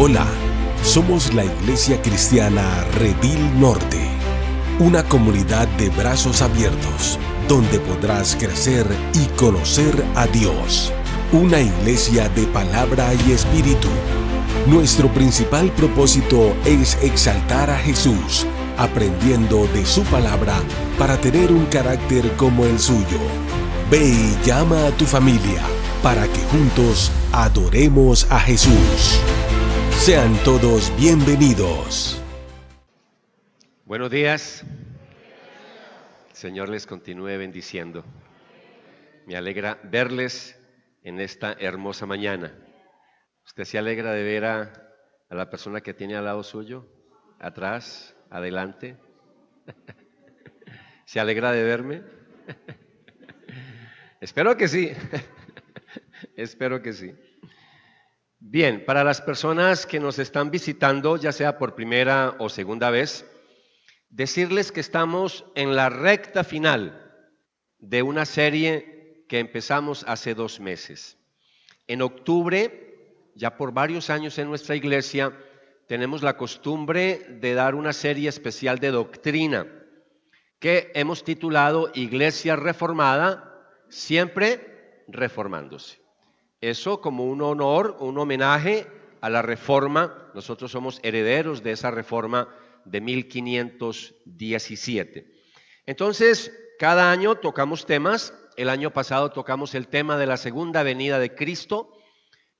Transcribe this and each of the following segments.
Hola, somos la Iglesia Cristiana Redil Norte, una comunidad de brazos abiertos, donde podrás crecer y conocer a Dios. Una iglesia de palabra y espíritu. Nuestro principal propósito es exaltar a Jesús, aprendiendo de su palabra para tener un carácter como el suyo. Ve y llama a tu familia para que juntos adoremos a Jesús. Sean todos bienvenidos. Buenos días. El Señor les continúe bendiciendo. Me alegra verles en esta hermosa mañana. ¿Usted se alegra de ver a la persona que tiene al lado suyo? ¿Atrás? ¿Adelante? ¿Se alegra de verme? Espero que sí. Espero que sí. Bien, para las personas que nos están visitando, ya sea por primera o segunda vez, decirles que estamos en la recta final de una serie que empezamos hace 2 meses. En octubre, ya por varios años en nuestra iglesia, tenemos la costumbre de dar una serie especial de doctrina que hemos titulado Iglesia Reformada, siempre reformándose. Eso como un honor, un homenaje a la reforma. Nosotros somos herederos de esa reforma de 1517. Entonces, cada año tocamos temas. El año pasado tocamos el tema de la segunda venida de Cristo.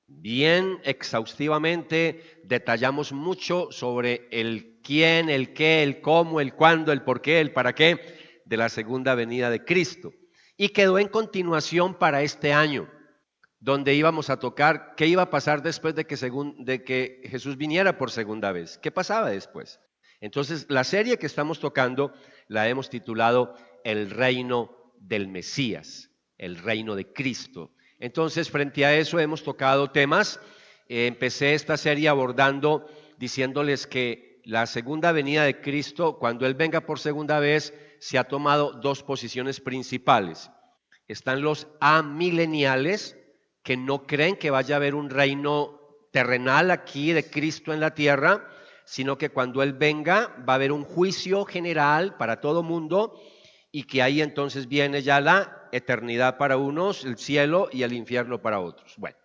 Bien exhaustivamente detallamos mucho sobre el quién, el qué, el cómo, el cuándo, el por qué, el para qué de la segunda venida de Cristo. Y quedó en continuación para este año, donde íbamos a tocar qué iba a pasar después de que Jesús viniera por segunda vez. ¿Qué pasaba después? Entonces, la serie que estamos tocando la hemos titulado El reino del Mesías, el reino de Cristo. Entonces, frente a eso hemos tocado temas. Empecé esta serie abordando, diciéndoles que la segunda venida de Cristo, cuando Él venga por segunda vez, se ha tomado 2 posiciones principales. Están los amileniales, que no creen que vaya a haber un reino terrenal aquí de Cristo en la tierra, sino que cuando Él venga va a haber un juicio general para todo mundo, y que ahí entonces viene ya la eternidad para unos, el cielo, y el infierno para otros. Bueno,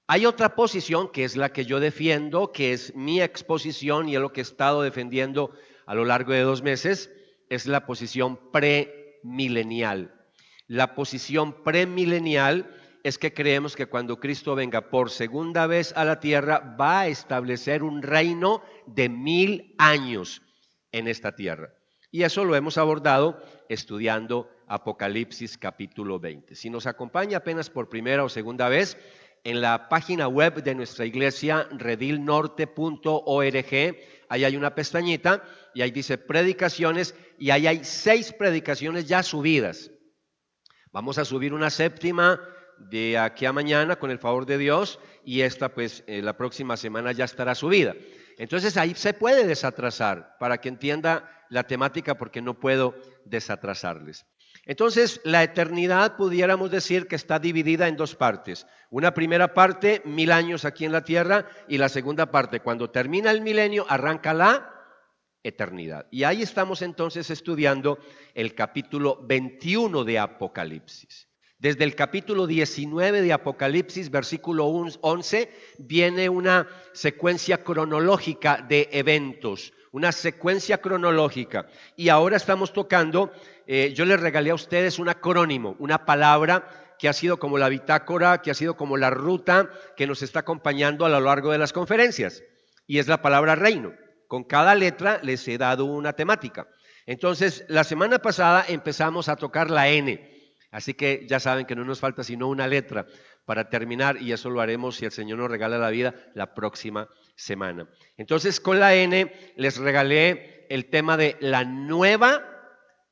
hay otra posición que es la que yo defiendo, que es mi exposición y es lo que he estado defendiendo a lo largo de 2 meses, es la posición premilenial. La posición premilenial es que creemos que cuando Cristo venga por segunda vez a la tierra, va a establecer un reino de 1000 años en esta tierra. Y eso lo hemos abordado estudiando Apocalipsis capítulo 20. Si nos acompaña apenas por primera o segunda vez, en la página web de nuestra iglesia, redilnorte.org, ahí hay una pestañita y ahí dice predicaciones, y ahí hay 6 predicaciones ya subidas. Vamos a subir una 7ª de aquí a mañana con el favor de Dios, y esta pues la próxima semana ya estará subida. Entonces ahí se puede desatrasar para que entienda la temática, porque no puedo desatrasarles. Entonces la eternidad pudiéramos decir que está dividida en 2 partes. Una primera parte, 1000 años aquí en la tierra, y la segunda parte, cuando termina el milenio, arranca la eternidad. Y ahí estamos entonces estudiando el capítulo 21 de Apocalipsis. Desde el capítulo 19 de Apocalipsis, versículo 11, viene una secuencia cronológica de eventos, una secuencia cronológica. Y ahora estamos tocando, yo les regalé a ustedes un acrónimo, una palabra que ha sido como la bitácora, que ha sido como la ruta que nos está acompañando a lo largo de las conferencias, y es la palabra reino. Con cada letra les he dado una temática. Entonces, la semana pasada empezamos a tocar la N. Así que ya saben que no nos falta sino una letra para terminar, y eso lo haremos, si el Señor nos regala la vida, la próxima semana. Entonces, con la N les regalé el tema de la nueva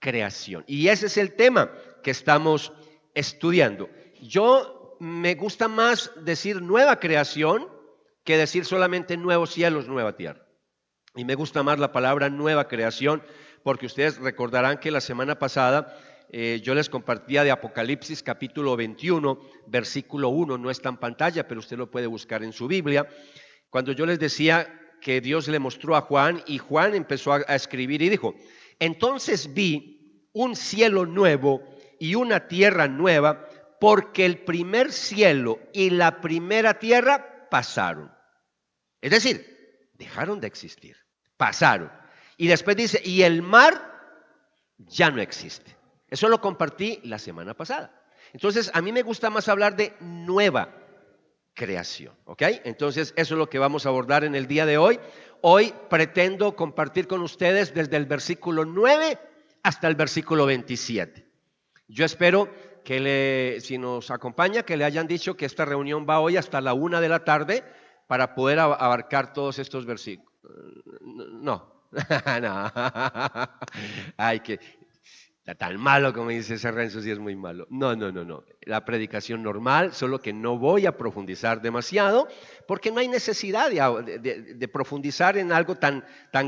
creación. Y ese es el tema que estamos estudiando. Yo me gusta más decir nueva creación que decir solamente nuevos cielos, nueva tierra. Y me gusta más la palabra nueva creación, porque ustedes recordarán que la semana pasada yo les compartía de Apocalipsis capítulo 21, versículo 1, no está en pantalla, pero usted lo puede buscar en su Biblia, cuando yo les decía que Dios le mostró a Juan y Juan empezó a escribir y dijo, entonces vi un cielo nuevo y una tierra nueva, porque el primer cielo y la primera tierra pasaron. Es decir, dejaron de existir, pasaron. Y después dice, y el mar ya no existe. Eso lo compartí la semana pasada. Entonces, a mí me gusta más hablar de nueva creación, ¿ok? Entonces, eso es lo que vamos a abordar en el día de hoy. Hoy pretendo compartir con ustedes desde el versículo 9 hasta el versículo 27. Yo espero que si nos acompaña, que le hayan dicho que esta reunión va hoy hasta la 1 de la tarde para poder abarcar todos estos versículos. No, no. Ay, que tan malo como dice ese Renzo, sí es muy malo. No. La predicación normal, solo que no voy a profundizar demasiado, porque no hay necesidad de profundizar en algo tan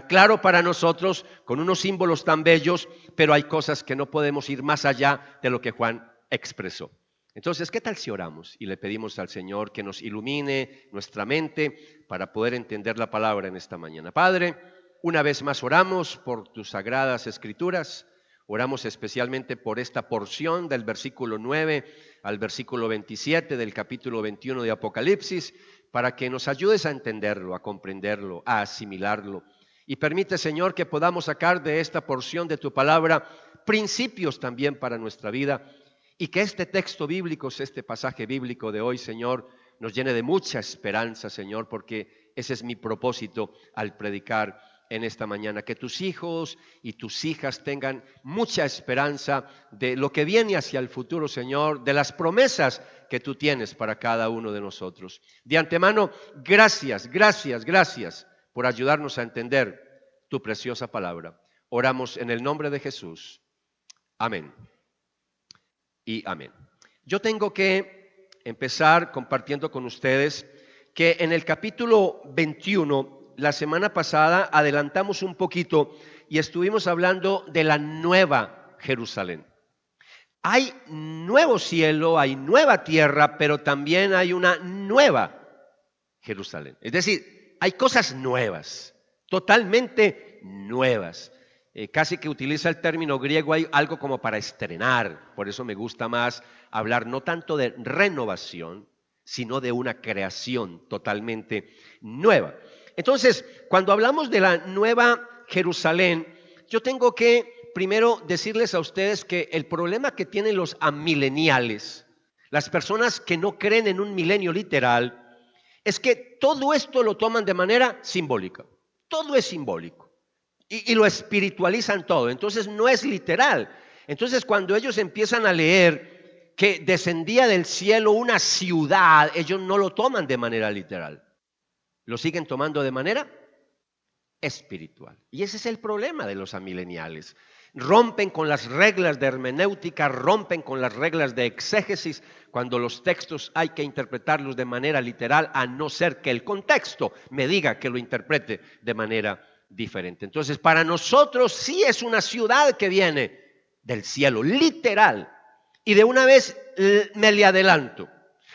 claro para nosotros, con unos símbolos tan bellos, pero hay cosas que no podemos ir más allá de lo que Juan expresó. Entonces, ¿qué tal si oramos y le pedimos al Señor que nos ilumine nuestra mente para poder entender la palabra en esta mañana? Padre, una vez más oramos por tus sagradas escrituras. Oramos especialmente por esta porción del versículo 9 al versículo 27 del capítulo 21 de Apocalipsis, para que nos ayudes a entenderlo, a comprenderlo, a asimilarlo. Y permite, Señor, que podamos sacar de esta porción de tu palabra principios también para nuestra vida, y que este texto bíblico, este pasaje bíblico de hoy, Señor, nos llene de mucha esperanza, Señor, porque ese es mi propósito al predicar en esta mañana, que tus hijos y tus hijas tengan mucha esperanza de lo que viene hacia el futuro, Señor, de las promesas que tú tienes para cada uno de nosotros. De antemano, gracias por ayudarnos a entender tu preciosa palabra. Oramos en el nombre de Jesús. Amén y amén. Yo tengo que empezar compartiendo con ustedes que en el capítulo 21, la semana pasada adelantamos un poquito y estuvimos hablando de la nueva Jerusalén. Hay nuevo cielo, hay nueva tierra, pero también hay una nueva Jerusalén. Es decir, hay cosas nuevas, totalmente nuevas. Casi que utiliza el término griego, hay algo como para estrenar. Por eso me gusta más hablar no tanto de renovación, sino de una creación totalmente nueva. Entonces, cuando hablamos de la nueva Jerusalén, yo tengo que primero decirles a ustedes que el problema que tienen los amileniales, las personas que no creen en un milenio literal, es que todo esto lo toman de manera simbólica. Todo es simbólico y lo espiritualizan todo. Entonces no es literal. Entonces cuando ellos empiezan a leer que descendía del cielo una ciudad, ellos no lo toman de manera literal. Lo siguen tomando de manera espiritual. Y ese es el problema de los amileniales. Rompen con las reglas de hermenéutica, rompen con las reglas de exégesis, cuando los textos hay que interpretarlos de manera literal, a no ser que el contexto me diga que lo interprete de manera diferente. Entonces, para nosotros sí es una ciudad que viene del cielo, literal. Y de una vez me le adelanto,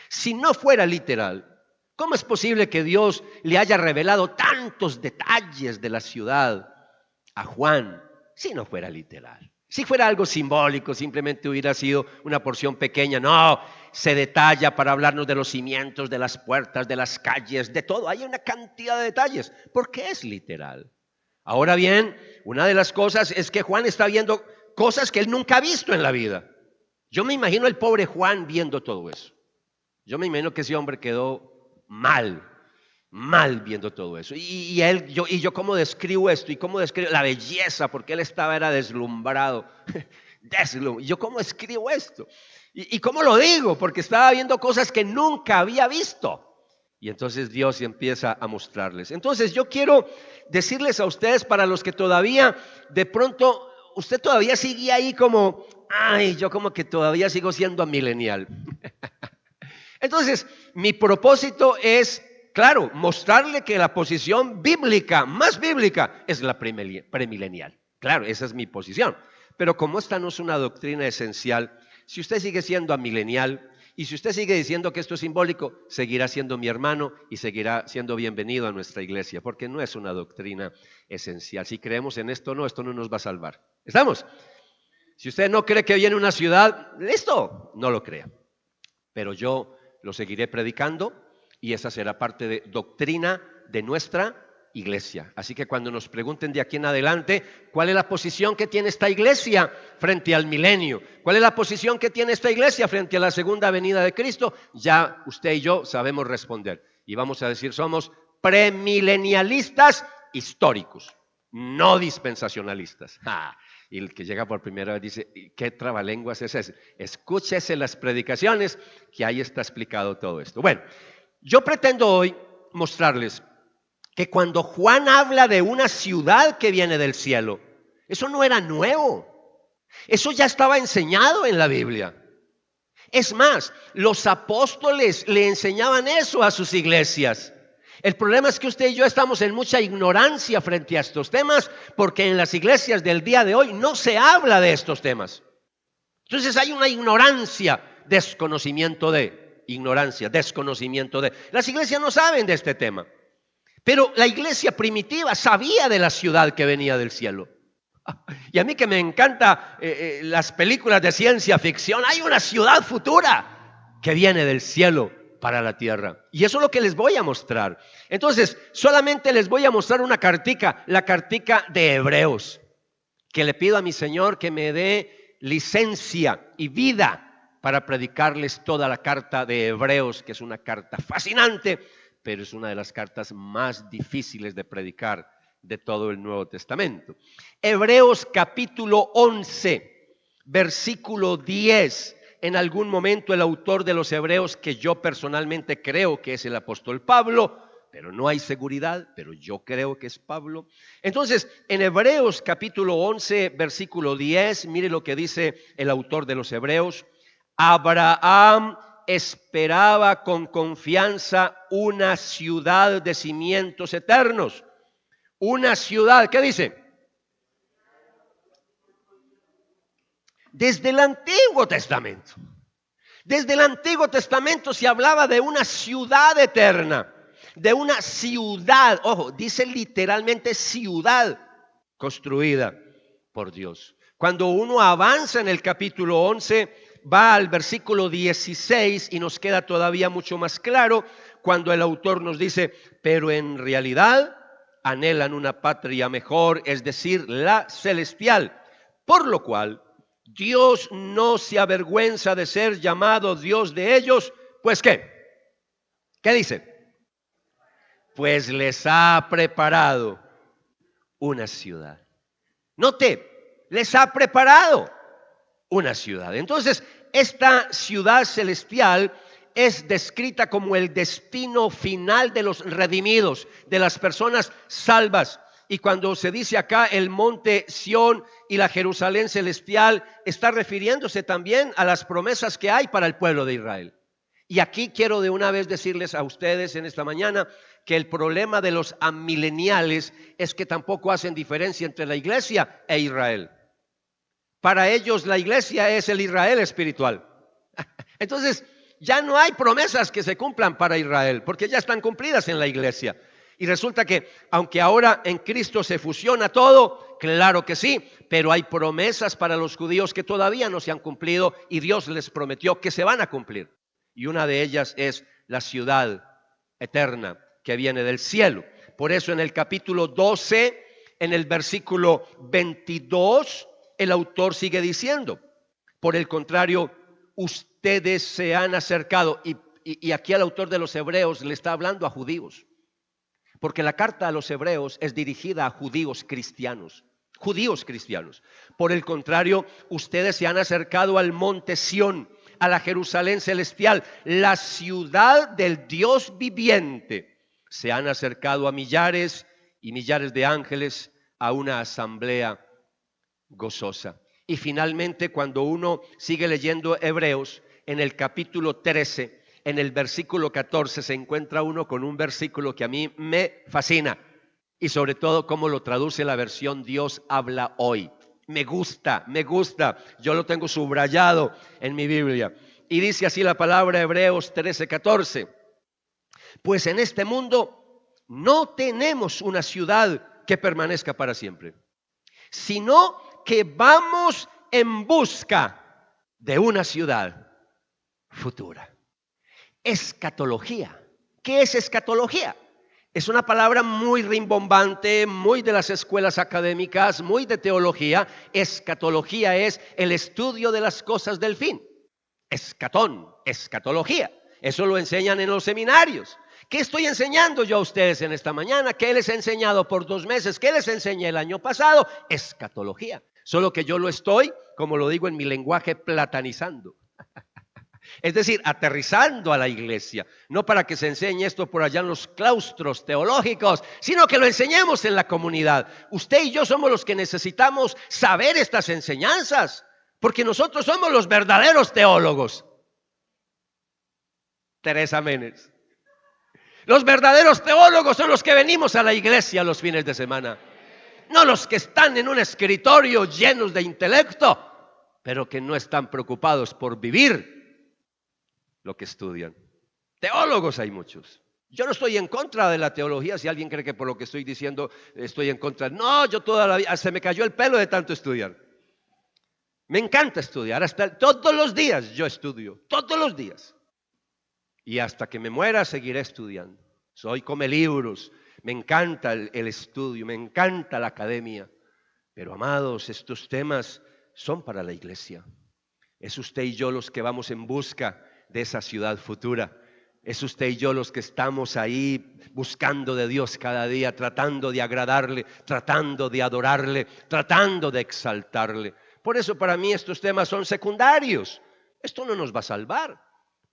si no fuera literal, ¿cómo es posible que Dios le haya revelado tantos detalles de la ciudad a Juan si no fuera literal? Si fuera algo simbólico, simplemente hubiera sido una porción pequeña. No, se detalla para hablarnos de los cimientos, de las puertas, de las calles, de todo. Hay una cantidad de detalles, porque es literal. Ahora bien, una de las cosas es que Juan está viendo cosas que él nunca ha visto en la vida. Yo me imagino el pobre Juan viendo todo eso. Yo me imagino que ese hombre quedó mal viendo todo eso. Y yo cómo describo esto y cómo describo la belleza, porque él era deslumbrado. Y yo cómo escribo esto y cómo lo digo, porque estaba viendo cosas que nunca había visto. Y entonces Dios empieza a mostrarles. Entonces yo quiero decirles a ustedes, para los que todavía de pronto usted todavía sigue ahí como, ay, yo como que todavía sigo siendo amilenial. Entonces mi propósito es, claro, mostrarle que la posición bíblica, más bíblica, es la premilenial. Claro, esa es mi posición. Pero como esta no es una doctrina esencial, si usted sigue siendo amilenial Y si usted sigue diciendo que esto es simbólico, seguirá siendo mi hermano y seguirá siendo bienvenido a nuestra iglesia, porque no es una doctrina esencial. Si creemos en esto no nos va a salvar. ¿Estamos? Si usted no cree que viene una ciudad, listo, no lo crea. Pero yo lo seguiré predicando y esa será parte de doctrina de nuestra iglesia. Así que cuando nos pregunten de aquí en adelante, ¿cuál es la posición que tiene esta iglesia frente al milenio? ¿Cuál es la posición que tiene esta iglesia frente a la segunda venida de Cristo? Ya usted y yo sabemos responder. Y vamos a decir, somos premilenialistas históricos, no dispensacionalistas. Y el que llega por primera vez dice, ¿qué trabalenguas es ese? Escúchese las predicaciones, que ahí está explicado todo esto. Bueno, yo pretendo hoy mostrarles que cuando Juan habla de una ciudad que viene del cielo, eso no era nuevo. Eso ya estaba enseñado en la Biblia. Es más, los apóstoles le enseñaban eso a sus iglesias. El problema es que usted y yo estamos en mucha ignorancia frente a estos temas, porque en las iglesias del día de hoy no se habla de estos temas. Entonces hay una ignorancia, desconocimiento de. Las iglesias no saben de este tema. Pero la iglesia primitiva sabía de la ciudad que venía del cielo. Y a mí que me encanta las películas de ciencia ficción, hay una ciudad futura que viene del cielo para la tierra. Y eso es lo que les voy a mostrar. Entonces, solamente les voy a mostrar una cartica, la cartica de Hebreos, que le pido a mi Señor que me dé licencia y vida para predicarles toda la carta de Hebreos, que es una carta fascinante, pero es una de las cartas más difíciles de predicar de todo el Nuevo Testamento. Hebreos capítulo 11, versículo 10. En algún momento el autor de los Hebreos, que yo personalmente creo que es el apóstol Pablo, pero no hay seguridad, pero yo creo que es Pablo. Entonces, en Hebreos capítulo 11, versículo 10, mire lo que dice el autor de los Hebreos. Abraham esperaba con confianza una ciudad de cimientos eternos. Una ciudad, ¿qué dice? Desde el Antiguo Testamento. Desde el Antiguo Testamento se hablaba de una ciudad eterna, de una ciudad, ojo, dice literalmente ciudad construida por Dios. Cuando uno avanza en el capítulo 11, va al versículo 16 y nos queda todavía mucho más claro cuando el autor nos dice, pero en realidad anhelan una patria mejor, es decir, la celestial, por lo cual Dios no se avergüenza de ser llamado Dios de ellos, pues ¿qué? ¿Qué dice? Pues les ha preparado una ciudad. Note, les ha preparado una ciudad. Entonces, esta ciudad celestial es descrita como el destino final de los redimidos, de las personas salvas. Y cuando se dice acá el monte Sión y la Jerusalén celestial, está refiriéndose también a las promesas que hay para el pueblo de Israel. Y aquí quiero de una vez decirles a ustedes en esta mañana que el problema de los amileniales es que tampoco hacen diferencia entre la iglesia e Israel. Para ellos la iglesia es el Israel espiritual. Entonces ya no hay promesas que se cumplan para Israel, porque ya están cumplidas en la iglesia. Y resulta que aunque ahora en Cristo se fusiona todo, claro que sí, pero hay promesas para los judíos que todavía no se han cumplido y Dios les prometió que se van a cumplir. Y una de ellas es la ciudad eterna que viene del cielo. Por eso en el capítulo 12, en el versículo 22, el autor sigue diciendo, por el contrario, ustedes se han acercado, y aquí el autor de los Hebreos le está hablando a judíos, porque la carta a los Hebreos es dirigida a judíos cristianos. Por el contrario, ustedes se han acercado al monte Sión, a la Jerusalén celestial, la ciudad del Dios viviente. Se han acercado a millares y millares de ángeles, a una asamblea gozosa. Y finalmente, cuando uno sigue leyendo Hebreos, en el capítulo 13, en el versículo 14, se encuentra uno con un versículo que a mí me fascina. Y sobre todo cómo lo traduce la versión Dios habla hoy. Me gusta. Yo lo tengo subrayado en mi Biblia. Y dice así la palabra Hebreos 13:14. Pues en este mundo no tenemos una ciudad que permanezca para siempre, sino que vamos en busca de una ciudad futura. Escatología. ¿Qué es escatología? Es una palabra muy rimbombante, muy de las escuelas académicas, muy de teología. Escatología es el estudio de las cosas del fin. Escatón, escatología. Eso lo enseñan en los seminarios. ¿Qué estoy enseñando yo a ustedes en esta mañana? ¿Qué les he enseñado por 2 meses? ¿Qué les enseñé el año pasado? Escatología. Solo que yo lo estoy, como lo digo en mi lenguaje, platanizando. Es decir, aterrizando a la iglesia, no para que se enseñe esto por allá en los claustros teológicos, sino que lo enseñemos en la comunidad. Usted y yo somos los que necesitamos saber estas enseñanzas, porque nosotros somos los verdaderos teólogos. 3 amenes. Los verdaderos teólogos son los que venimos a la iglesia los fines de semana, no los que están en un escritorio llenos de intelecto, pero que no están preocupados por vivir lo que estudian. Teólogos hay muchos. Yo no estoy en contra de la teología. Si alguien cree que por lo que estoy diciendo estoy en contra, no, yo toda la vida se me cayó el pelo de tanto estudiar. Me encanta estudiar, hasta todos los días yo estudio, todos los días. Y hasta que me muera seguiré estudiando. Soy come libros, me encanta el estudio, me encanta la academia. Pero amados, estos temas son para la iglesia. Es usted y yo los que vamos en busca de esa ciudad futura. Es usted y yo los que estamos ahí buscando de Dios cada día, tratando de agradarle, tratando de adorarle, tratando de exaltarle. Por eso para mí estos temas son secundarios. Esto no nos va a salvar,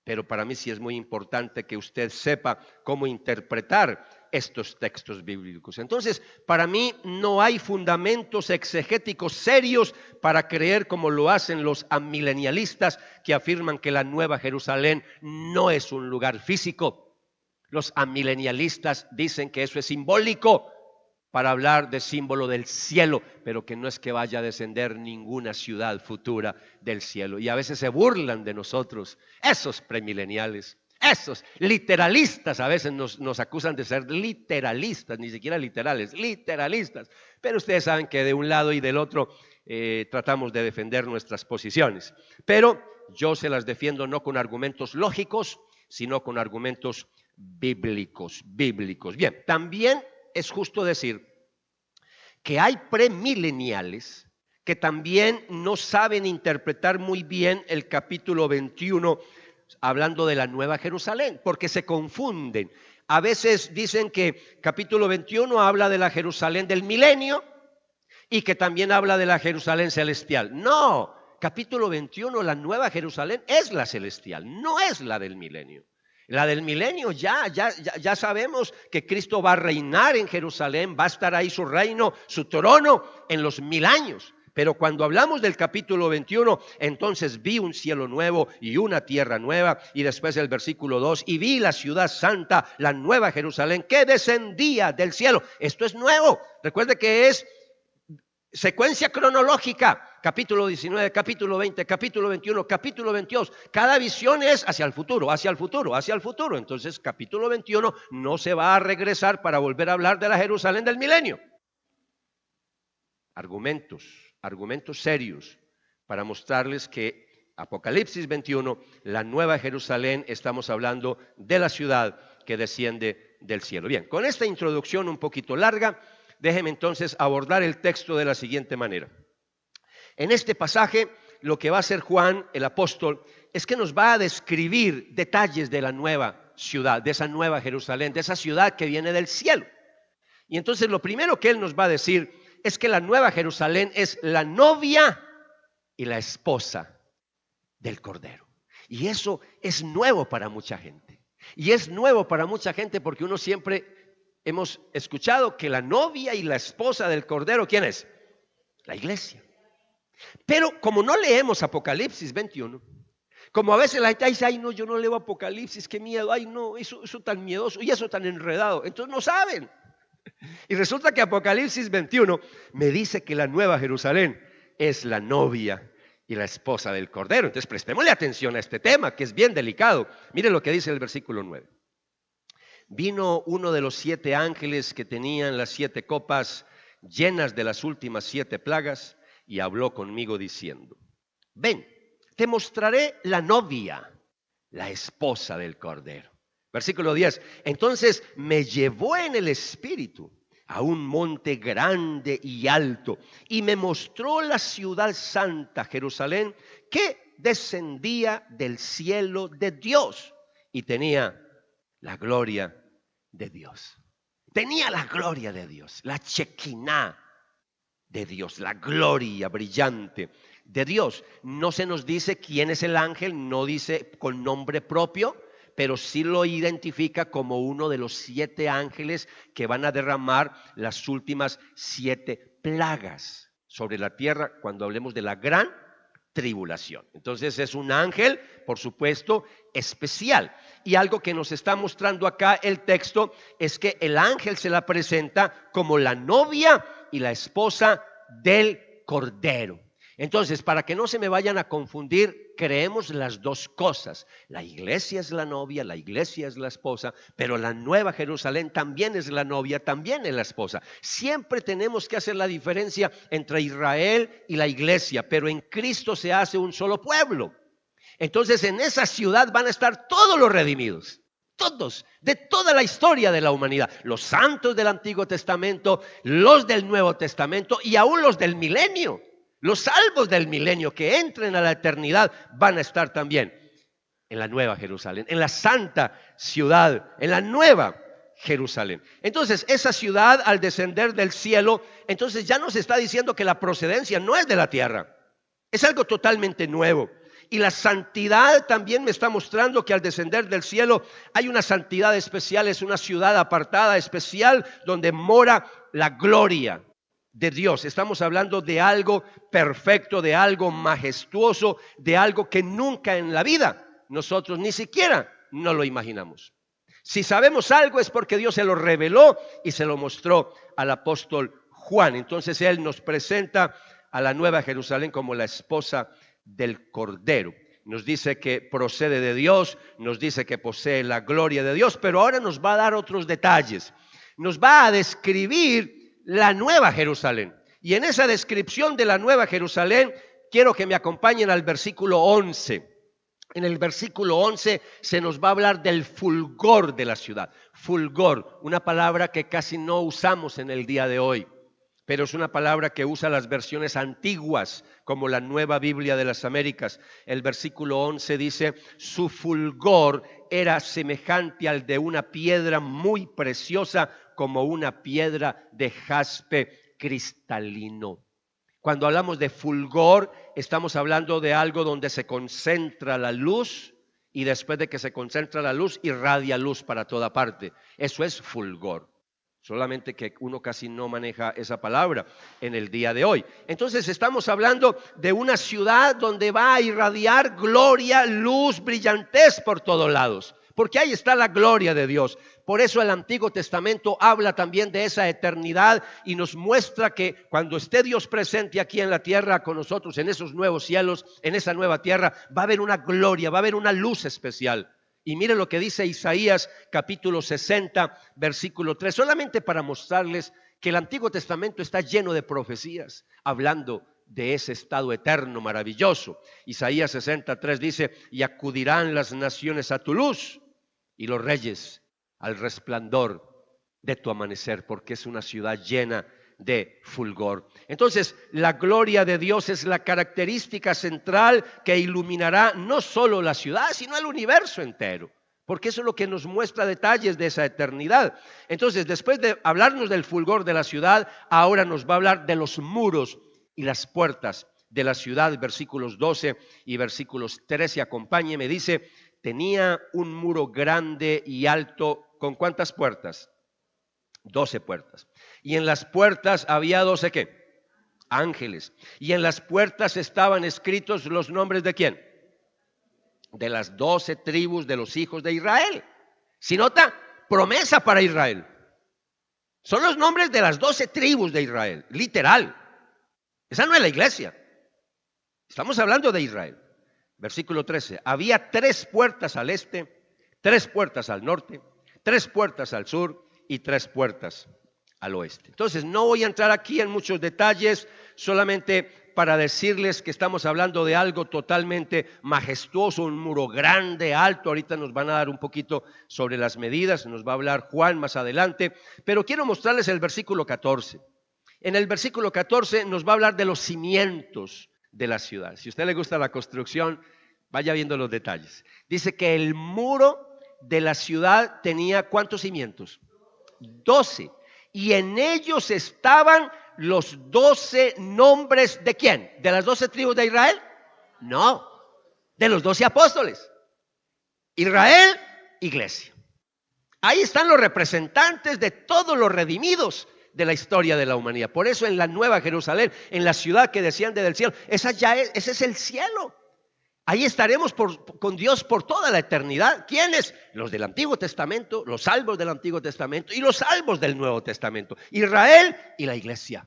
pero para mí sí es muy importante que usted sepa cómo interpretar estos textos bíblicos. Entonces, para mí no hay fundamentos exegéticos serios para creer como lo hacen los amilenialistas que afirman que la Nueva Jerusalén no es un lugar físico. Los amilenialistas dicen que eso es simbólico para hablar de símbolo del cielo, pero que no es que vaya a descender ninguna ciudad futura del cielo. Y a veces se burlan de nosotros, esos premileniales. Esos literalistas a veces nos acusan de ser literalistas, ni siquiera literales, literalistas. Pero ustedes saben que de un lado y del otro tratamos de defender nuestras posiciones. Pero yo se las defiendo no con argumentos lógicos, sino con argumentos bíblicos. Bien, también es justo decir que hay premileniales que también no saben interpretar muy bien el capítulo 21 hablando de la Nueva Jerusalén, porque se confunden. A veces dicen que capítulo 21 habla de la Jerusalén del milenio y que también habla de la Jerusalén celestial. No, capítulo 21, la Nueva Jerusalén es la celestial, no es la del milenio. La del milenio ya sabemos que Cristo va a reinar en Jerusalén, va a estar ahí su reino, su trono en los 1000 años. Pero cuando hablamos del capítulo 21, entonces vi un cielo nuevo y una tierra nueva. Y después el versículo 2, y vi la ciudad santa, la nueva Jerusalén, que descendía del cielo. Esto es nuevo. Recuerde que es secuencia cronológica. Capítulo 19, capítulo 20, capítulo 21, capítulo 22. Cada visión es hacia el futuro, hacia el futuro, hacia el futuro. Entonces capítulo 21 no se va a regresar para volver a hablar de la Jerusalén del milenio. Argumentos serios para mostrarles que Apocalipsis 21, la Nueva Jerusalén, estamos hablando de la ciudad que desciende del cielo. Bien, con esta introducción un poquito larga, déjeme entonces abordar el texto de la siguiente manera. En este pasaje, lo que va a hacer Juan, el apóstol, es que nos va a describir detalles de la nueva ciudad, de esa nueva Jerusalén, de esa ciudad que viene del cielo. Y entonces lo primero que él nos va a decir es que la nueva Jerusalén es la novia y la esposa del Cordero. Y eso es nuevo para mucha gente. Y es nuevo para mucha gente porque uno siempre hemos escuchado que la novia y la esposa del Cordero, ¿quién es? La iglesia. Pero como no leemos Apocalipsis 21, como a veces la gente dice, ay no, yo no leo Apocalipsis, qué miedo, ay no, eso tan miedoso y eso tan enredado, entonces no saben. Y resulta que Apocalipsis 21 me dice que la nueva Jerusalén es la novia y la esposa del Cordero. Entonces prestémosle atención a este tema, que es bien delicado. Mire lo que dice el versículo 9. Vino uno de los 7 ángeles que tenían las 7 copas llenas de las últimas 7 plagas y habló conmigo diciendo: ven, te mostraré la novia, la esposa del Cordero. Versículo 10. Entonces me llevó en el espíritu a un monte grande y alto, y me mostró la ciudad santa, Jerusalén, que descendía del cielo de Dios, y tenía la gloria de Dios. Tenía la gloria de Dios, la Shekinah de Dios, la gloria brillante de Dios. No se nos dice quién es el ángel, no dice con nombre propio, pero sí lo identifica como uno de los 7 ángeles que van a derramar las últimas 7 plagas sobre la tierra cuando hablemos de la gran tribulación. Entonces es un ángel, por supuesto, especial. Y algo que nos está mostrando acá el texto es que el ángel se la presenta como la novia y la esposa del Cordero. Entonces, para que no se me vayan a confundir, creemos las dos cosas. La iglesia es la novia, la iglesia es la esposa, pero la Nueva Jerusalén también es la novia, también es la esposa. Siempre tenemos que hacer la diferencia entre Israel y la iglesia, pero en Cristo se hace un solo pueblo. Entonces, en esa ciudad van a estar todos los redimidos. Todos, de toda la historia de la humanidad, los santos del Antiguo Testamento, los del Nuevo Testamento y aún los del milenio. Los salvos del milenio que entren a la eternidad van a estar también en la Nueva Jerusalén, en la santa ciudad, en la Nueva Jerusalén. Entonces, esa ciudad al descender del cielo, entonces ya nos está diciendo que la procedencia no es de la tierra, es algo totalmente nuevo. Y la santidad también me está mostrando que al descender del cielo hay una santidad especial, es una ciudad apartada, especial, donde mora la gloria de Dios. Estamos hablando de algo perfecto, de algo majestuoso, de algo que nunca en la vida nosotros ni siquiera no lo imaginamos. Si sabemos algo es porque Dios se lo reveló y se lo mostró al apóstol Juan. Entonces él nos presenta a la Nueva Jerusalén como la esposa del Cordero. Nos dice que procede de Dios, nos dice que posee la gloria de Dios, pero ahora nos va a dar otros detalles. Nos va a describir la Nueva Jerusalén. Y en esa descripción de la Nueva Jerusalén, quiero que me acompañen al versículo 11. En el versículo 11 se nos va a hablar del fulgor de la ciudad. Fulgor, una palabra que casi no usamos en el día de hoy, pero es una palabra que usa las versiones antiguas, como la Nueva Biblia de las Américas. El versículo 11 dice: su fulgor era semejante al de una piedra muy preciosa, como una piedra de jaspe cristalino. Cuando hablamos de fulgor, estamos hablando de algo donde se concentra la luz y después de que se concentra la luz, irradia luz para toda parte. Eso es fulgor. Solamente que uno casi no maneja esa palabra en el día de hoy. Entonces estamos hablando de una ciudad donde va a irradiar gloria, luz, brillantez por todos lados. Porque ahí está la gloria de Dios. Por eso el Antiguo Testamento habla también de esa eternidad y nos muestra que cuando esté Dios presente aquí en la tierra con nosotros, en esos nuevos cielos, en esa nueva tierra, va a haber una gloria, va a haber una luz especial. Y mire lo que dice Isaías capítulo 60, versículo 3, solamente para mostrarles que el Antiguo Testamento está lleno de profecías, hablando de ese estado eterno maravilloso. Isaías 63 dice: y acudirán las naciones a tu luz y los reyes al resplandor de tu amanecer, porque es una ciudad llena de fulgor. Entonces, la gloria de Dios es la característica central que iluminará no solo la ciudad, sino el universo entero, porque eso es lo que nos muestra detalles de esa eternidad. Entonces, después de hablarnos del fulgor de la ciudad, ahora nos va a hablar de los muros y las puertas de la ciudad, versículos 12 y versículos 13. Acompáñeme, dice: tenía un muro grande y alto, ¿con cuántas puertas? 12 puertas. Y en las puertas había 12 ¿qué? Ángeles. Y en las puertas estaban escritos los nombres ¿de quién? De las 12 tribus de los hijos de Israel. Si nota, promesa para Israel. Son los nombres de las 12 tribus de Israel, literal. Esa no es la iglesia. Estamos hablando de Israel. Versículo 13. Había 3 puertas al este, 3 puertas al norte, 3 puertas al sur y 3 puertas al oeste. Entonces, no voy a entrar aquí en muchos detalles, solamente para decirles que estamos hablando de algo totalmente majestuoso, un muro grande, alto. Ahorita nos van a dar un poquito sobre las medidas, nos va a hablar Juan más adelante, pero quiero mostrarles el versículo 14. En el versículo 14 nos va a hablar de los cimientos de la ciudad. Si a usted le gusta la construcción, vaya viendo los detalles. Dice que el muro de la ciudad tenía ¿cuántos cimientos? 12. Y en ellos estaban los 12 nombres ¿de quién? ¿De las 12 tribus de Israel? No, de los 12 apóstoles. Israel, iglesia. Ahí están los representantes de todos los redimidos de la historia de la humanidad. Por eso en la Nueva Jerusalén, en la ciudad que desciende del cielo, ese es el cielo. Ahí estaremos con Dios por toda la eternidad. ¿Quiénes? Los del Antiguo Testamento, los salvos del Antiguo Testamento y los salvos del Nuevo Testamento. Israel y la iglesia.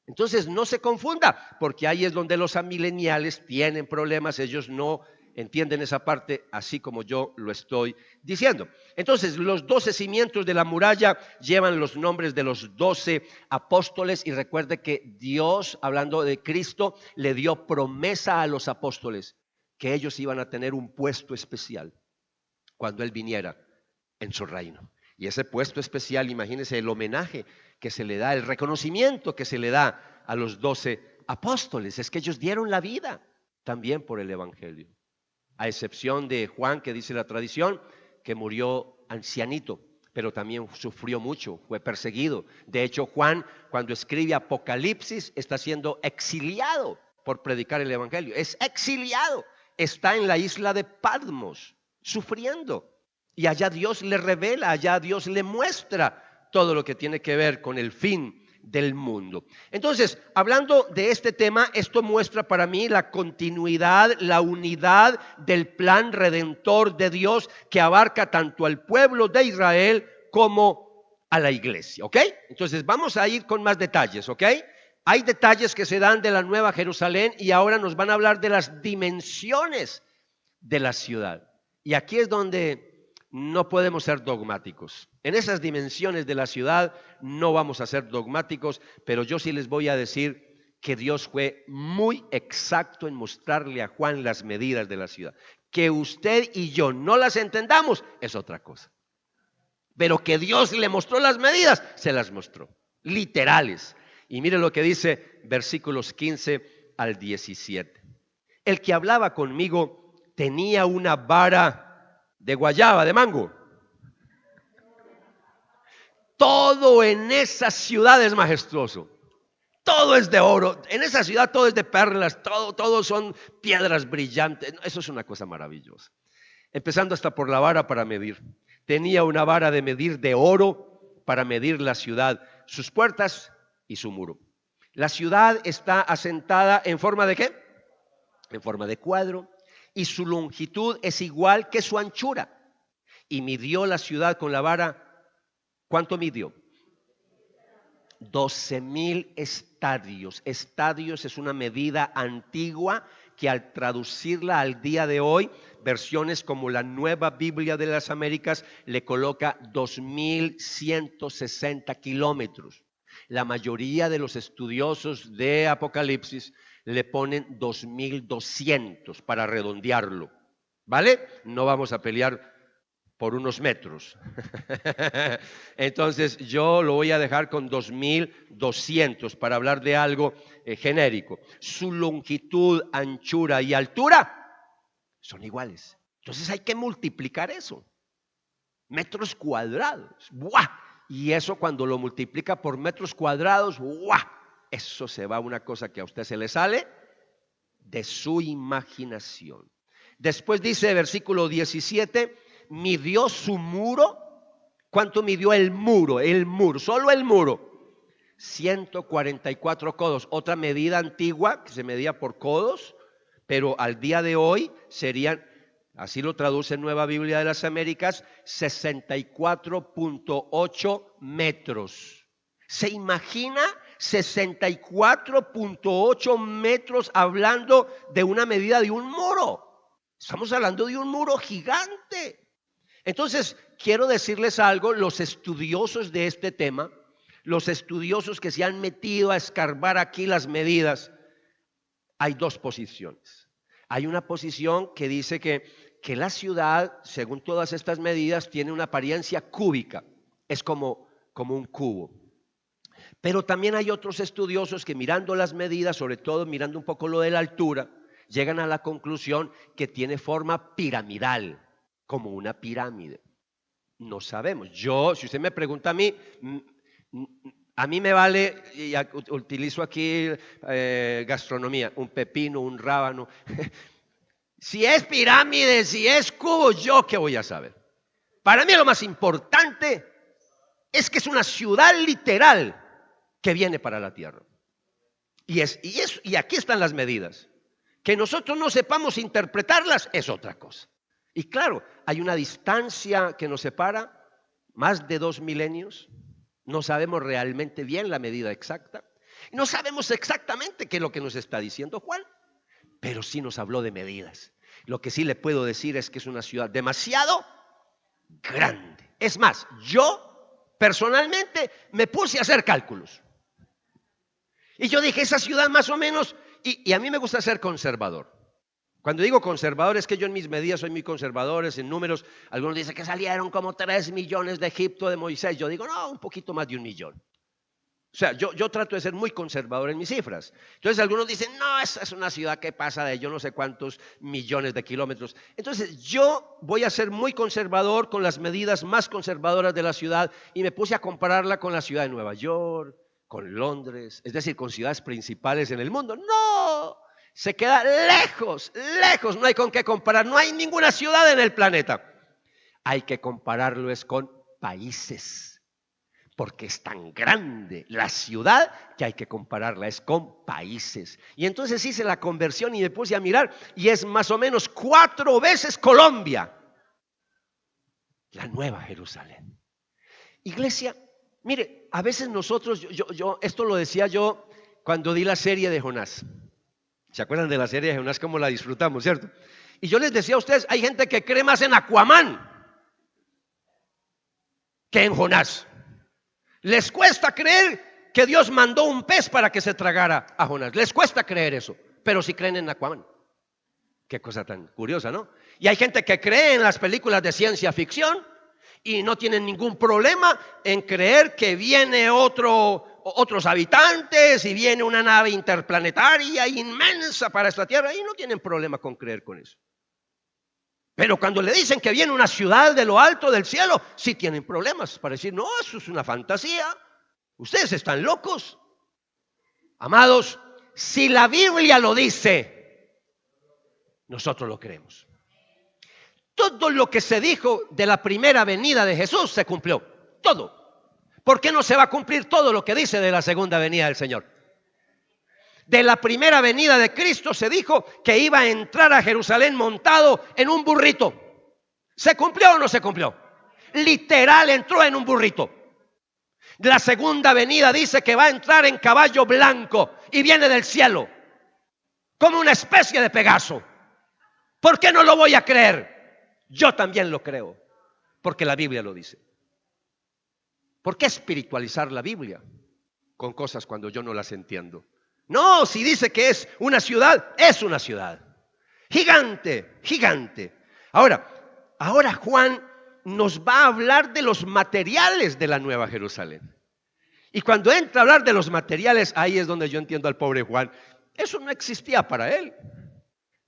Entonces no se confunda, porque ahí es donde los amileniales tienen problemas. Ellos no entienden esa parte así como yo lo estoy diciendo. Entonces los 12 cimientos de la muralla llevan los nombres de los 12 apóstoles. Y recuerde que Dios, hablando de Cristo, le dio promesa a los apóstoles que ellos iban a tener un puesto especial cuando Él viniera en su reino. Y ese puesto especial, imagínense el homenaje que se le da, el reconocimiento que se le da a los 12 apóstoles, es que ellos dieron la vida también por el evangelio. A excepción de Juan, que dice la tradición, que murió ancianito, pero también sufrió mucho, fue perseguido. De hecho, Juan, cuando escribe Apocalipsis, está siendo exiliado por predicar el evangelio. Es exiliado. Está en la isla de Patmos, sufriendo. Y allá Dios le revela, allá Dios le muestra todo lo que tiene que ver con el fin del mundo. Entonces, hablando de este tema, esto muestra para mí la continuidad, la unidad del plan redentor de Dios que abarca tanto al pueblo de Israel como a la iglesia, ¿ok? Entonces, vamos a ir con más detalles, ¿ok? Hay detalles que se dan de la Nueva Jerusalén y ahora nos van a hablar de las dimensiones de la ciudad. Y aquí es donde no podemos ser dogmáticos. En esas dimensiones de la ciudad no vamos a ser dogmáticos, pero yo sí les voy a decir que Dios fue muy exacto en mostrarle a Juan las medidas de la ciudad. Que usted y yo no las entendamos es otra cosa. Pero que Dios le mostró las medidas, se las mostró, literales. Y mire lo que dice versículos 15 al 17. El que hablaba conmigo tenía una vara de guayaba, de mango. Todo en esa ciudad es majestuoso. Todo es de oro. En esa ciudad todo es de perlas. Todo son piedras brillantes. Eso es una cosa maravillosa. Empezando hasta por la vara para medir. Tenía una vara de medir de oro para medir la ciudad, sus puertas y su muro. La ciudad está asentada en forma de ¿qué? En forma de cuadro, y su longitud es igual que su anchura. Y midió la ciudad con la vara. ¿Cuánto midió? 12,000 estadios. Estadios es una medida antigua que al traducirla al día de hoy, versiones como la Nueva Biblia de las Américas le coloca 2,160 kilómetros. La mayoría de los estudiosos de Apocalipsis le ponen 2,200 para redondearlo, ¿vale? No vamos a pelear por unos metros. Entonces yo lo voy a dejar con 2,200 para hablar de algo genérico. Su longitud, anchura y altura son iguales. Entonces hay que multiplicar eso. Metros cuadrados. ¡Buah! Y eso cuando lo multiplica por metros cuadrados, ¡guau! Eso se va a una cosa que a usted se le sale de su imaginación. Después dice versículo 17, midió su muro. ¿Cuánto midió el muro? El muro, solo el muro. 144 codos. Otra medida antigua que se medía por codos, pero al día de hoy serían, así lo traduce Nueva Biblia de las Américas, 64,8 metros. ¿Se imagina 64.8 metros, hablando de una medida de un muro. Estamos hablando de un muro gigante. Entonces, quiero decirles algo, los estudiosos de este tema, los estudiosos que se han metido a escarbar aquí las medidas, hay dos posiciones. Hay una posición que dice que la ciudad, según todas estas medidas, tiene una apariencia cúbica, es como un cubo. Pero también hay otros estudiosos que, mirando las medidas, sobre todo mirando un poco lo de la altura, llegan a la conclusión que tiene forma piramidal, como una pirámide. No sabemos. Si usted me pregunta a mí me vale, y utilizo aquí gastronomía, un pepino, un rábano. Si es pirámide, si es cubo, ¿yo qué voy a saber? Para mí lo más importante es que es una ciudad literal que viene para la tierra. Y aquí están las medidas. Que nosotros no sepamos interpretarlas es otra cosa. Y claro, hay una distancia que nos separa, más de 2 milenios. No sabemos realmente bien la medida exacta. No sabemos exactamente qué es lo que nos está diciendo Juan, pero sí nos habló de medidas. Lo que sí le puedo decir es que es una ciudad demasiado grande. Es más, yo personalmente me puse a hacer cálculos. Y yo dije, esa ciudad más o menos, y a mí me gusta ser conservador. Cuando digo conservador es que yo en mis medidas soy muy conservador, en números. Algunos dicen que salieron como 3 millones de Egipto de Moisés. Yo digo, no, un poquito más de 1 millón. O sea, yo trato de ser muy conservador en mis cifras. Entonces algunos dicen, no, esa es una ciudad que pasa de yo no sé cuántos millones de kilómetros. Entonces yo voy a ser muy conservador con las medidas más conservadoras de la ciudad y me puse a compararla con la ciudad de Nueva York, con Londres, es decir, con ciudades principales en el mundo. ¡No! Se queda lejos, lejos, no hay con qué comparar, no hay ninguna ciudad en el planeta. Hay que compararlo es con países, porque es tan grande la ciudad que hay que compararla, es con países. Y entonces hice la conversión y me puse a mirar y es más o menos 4 veces Colombia, la Nueva Jerusalén. Iglesia, mire, a veces nosotros, esto lo decía yo cuando di la serie de Jonás. ¿Se acuerdan de la serie de Jonás? Cómo la disfrutamos, ¿cierto? Y yo les decía a ustedes, hay gente que cree más en Aquaman que en Jonás. Les cuesta creer que Dios mandó un pez para que se tragara a Jonás. Les cuesta creer eso, pero sí creen en Aquaman. Qué cosa tan curiosa, ¿no? Y hay gente que cree en las películas de ciencia ficción y no tienen ningún problema en creer que viene otros habitantes y viene una nave interplanetaria inmensa para esta tierra y no tienen problema con creer con eso. Pero cuando le dicen que viene una ciudad de lo alto del cielo, sí tienen problemas para decir, no, eso es una fantasía. Ustedes están locos. Amados, si la Biblia lo dice, nosotros lo creemos. Todo lo que se dijo de la primera venida de Jesús se cumplió. Todo. ¿Por qué no se va a cumplir todo lo que dice de la segunda venida del Señor? De la primera venida de Cristo se dijo que iba a entrar a Jerusalén montado en un burrito. ¿Se cumplió o no se cumplió? Literal entró en un burrito. La segunda venida dice que va a entrar en caballo blanco y viene del cielo, como una especie de Pegaso. ¿Por qué no lo voy a creer? Yo también lo creo, porque la Biblia lo dice. ¿Por qué espiritualizar la Biblia con cosas cuando yo no las entiendo? No, si dice que es una ciudad, es una ciudad. Gigante, gigante. Ahora Juan nos va a hablar de los materiales de la Nueva Jerusalén. Y cuando entra a hablar de los materiales, ahí es donde yo entiendo al pobre Juan. Eso no existía para él,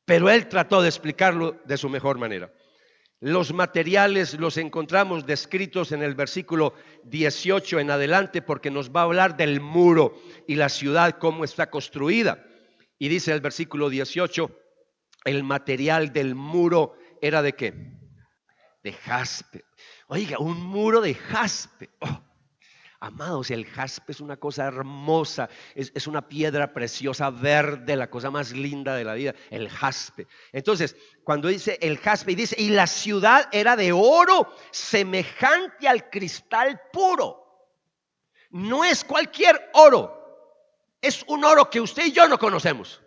pero él trató de explicarlo de su mejor manera. Los materiales los encontramos descritos en el versículo 18 en adelante, porque nos va a hablar del muro y la ciudad, cómo está construida. Y dice el versículo 18, el material del muro era ¿de qué? De jaspe. Oiga, un muro de jaspe. Oh, amados, el jaspe es una cosa hermosa, es una piedra preciosa verde, la cosa más linda de la vida, el jaspe. Entonces, cuando dice el jaspe, dice, y la ciudad era de oro semejante al cristal puro. No es cualquier oro, es un oro que usted y yo no conocemos.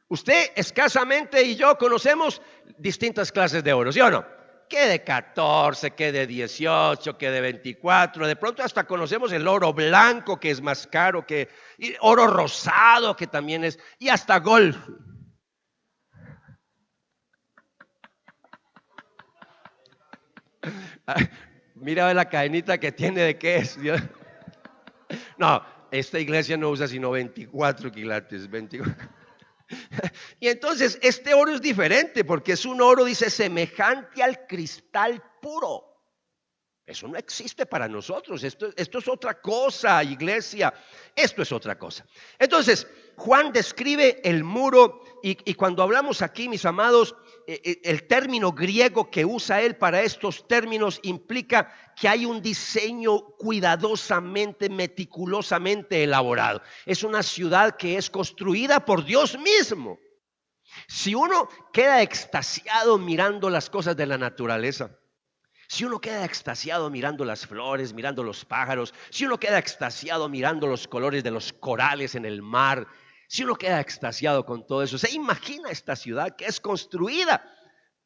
Usted escasamente y yo conocemos distintas clases de oro, ¿sí o no? Que de 14, que de 18, que de 24. De pronto hasta conocemos el oro blanco, que es más caro, que y oro rosado, que también es, y hasta golf. Mira la cadenita que tiene, de qué es. No, esta iglesia no usa sino 24 quilates, 24. Y entonces este oro es diferente porque es un oro, dice, semejante al cristal puro. Eso no existe para nosotros. Esto es otra cosa, iglesia. Esto es otra cosa. Entonces, Juan describe el muro y cuando hablamos aquí, mis amados, el término griego que usa él para estos términos implica que hay un diseño cuidadosamente, meticulosamente elaborado. Es una ciudad que es construida por Dios mismo. Si uno queda extasiado mirando las cosas de la naturaleza, si uno queda extasiado mirando las flores, mirando los pájaros, si uno queda extasiado mirando los colores de los corales en el mar, si uno queda extasiado con todo eso, se imagina esta ciudad que es construida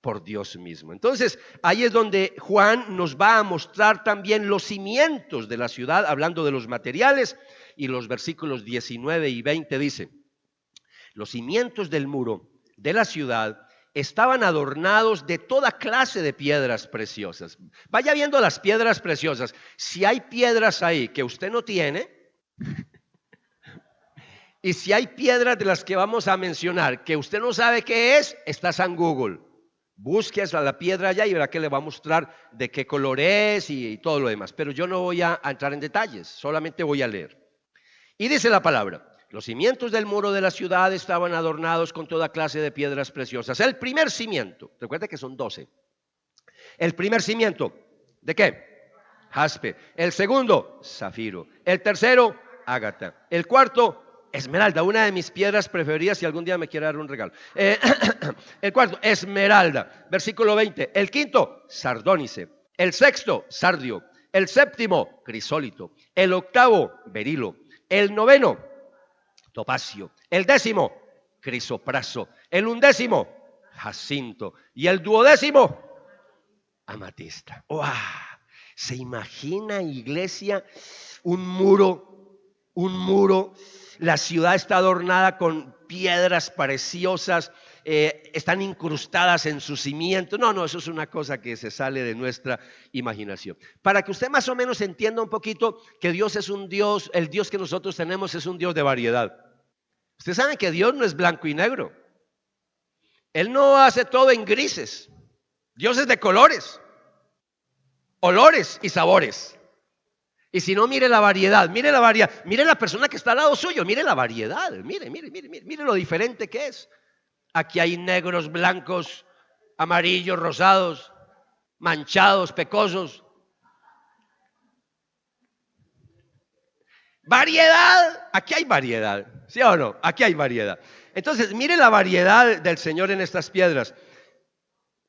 por Dios mismo. Entonces, ahí es donde Juan nos va a mostrar también los cimientos de la ciudad, hablando de los materiales, y los versículos 19 y 20 dicen: los cimientos del muro de la ciudad estaban adornados de toda clase de piedras preciosas. Vaya viendo las piedras preciosas. Si hay piedras ahí que usted no tiene, y si hay piedras de las que vamos a mencionar que usted no sabe qué es, está en Google. Busque la piedra allá y verá que le va a mostrar de qué color es y todo lo demás. Pero yo no voy a entrar en detalles, solamente voy a leer. Y dice la palabra: los cimientos del muro de la ciudad estaban adornados con toda clase de piedras preciosas. El primer cimiento, recuerda que son 12. El primer cimiento, ¿de qué? Jaspe. El segundo, zafiro. El tercero, ágata. El cuarto, esmeralda, una de mis piedras preferidas si algún día me quiere dar un regalo. El cuarto, esmeralda. Versículo 20. El quinto, sardónice. El sexto, sardio. El séptimo, crisólito. El octavo, berilo. El noveno, topacio. El décimo, crisopraso. El undécimo, jacinto. Y el duodécimo, amatista. ¡Wow! ¿Se imagina, iglesia, un muro? La ciudad está adornada con piedras preciosas, están incrustadas en su cimiento. No, eso es una cosa que se sale de nuestra imaginación. Para que usted más o menos entienda un poquito que Dios es un Dios, el Dios que nosotros tenemos es un Dios de variedad. Usted sabe que Dios no es blanco y negro. Él no hace todo en grises. Dios es de colores, olores y sabores. Y si no, mire la variedad, mire la persona que está al lado suyo, mire la variedad, mire lo diferente que es. Aquí hay negros, blancos, amarillos, rosados, manchados, pecosos. Variedad, aquí hay variedad, ¿sí o no? Aquí hay variedad. Entonces, mire la variedad del Señor en estas piedras.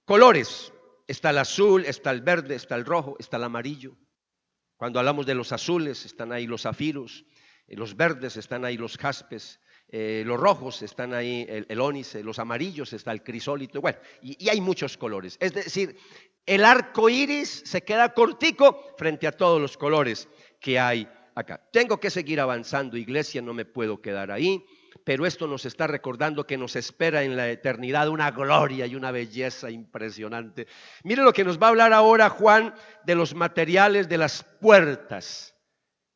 Colores, está el azul, está el verde, está el rojo, está el amarillo. Cuando hablamos de los azules, están ahí los zafiros, los verdes están ahí los jaspes, los rojos están ahí el ónice, los amarillos está el crisólito, bueno, y hay muchos colores. Es decir, el arco iris se queda cortico frente a todos los colores que hay acá. Tengo que seguir avanzando, iglesia, no me puedo quedar ahí. Pero esto nos está recordando que nos espera en la eternidad una gloria y una belleza impresionante. Mire lo que nos va a hablar ahora Juan de los materiales de las puertas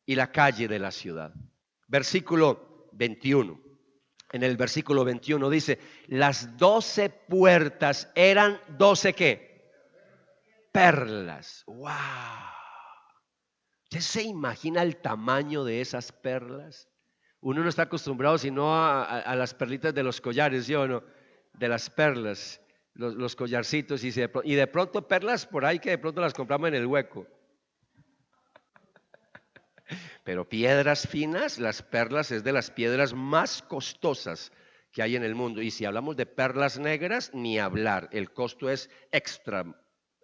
y la calle de la ciudad. Versículo 21. En el versículo 21 dice: las 12 puertas eran 12 ¿qué? Perlas. ¡Wow! ¿Usted se imagina el tamaño de esas perlas? Uno no está acostumbrado sino a las perlitas de los collares, ¿sí o no? De las perlas, los collarcitos y de pronto perlas por ahí que de pronto las compramos en el hueco. Pero piedras finas, las perlas es de las piedras más costosas que hay en el mundo. Y si hablamos de perlas negras, ni hablar, el costo es